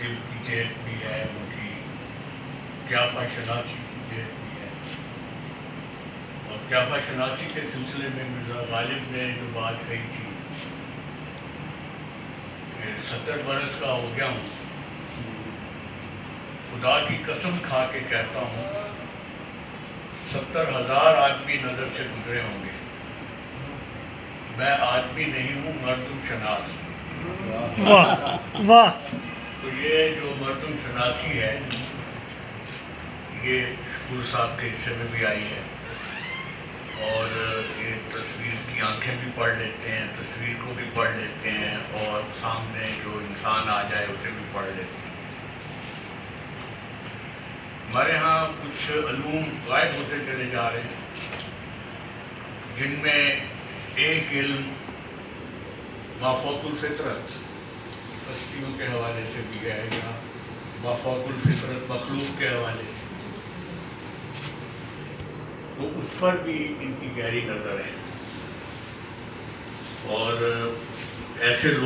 دل کی جیت بھی ہے، ان کی قیافہ شناسی کی جیت بھی ہے. اور قیافہ شناسی کے سلسلے میں مرزا غالب نے جو بات کہی تھی کہ 70 برس کا ہو گیا ہوں، خدا کی قسم کھا کے کہتا ہوں 70,000 آدمی نظر سے گزرے ہوں گے، میں آدمی نہیں ہوں، مردم شناس. واہ واہ. تو یہ جو مردم شناسی ہے یہ شکور صاحب کے حصے میں بھی آئی ہے. اور یہ تصویر کی آنکھیں بھی پڑھ لیتے ہیں، تصویر کو بھی پڑھ لیتے ہیں، اور سامنے جو انسان آ جائے اسے بھی پڑھ لیتے ہیں. ہمارے ہاں کچھ علوم غائب ہوتے چلے جا رہے ہیں، جن میں ایک علم مافوق الفطرت ہستیوں کے حوالے سے بھی ہے، یا مافوق الفطرت مخلوق کے حوالے سے، تو اس پر بھی ان کی گہری نظر ہے. اور ایسے لوگ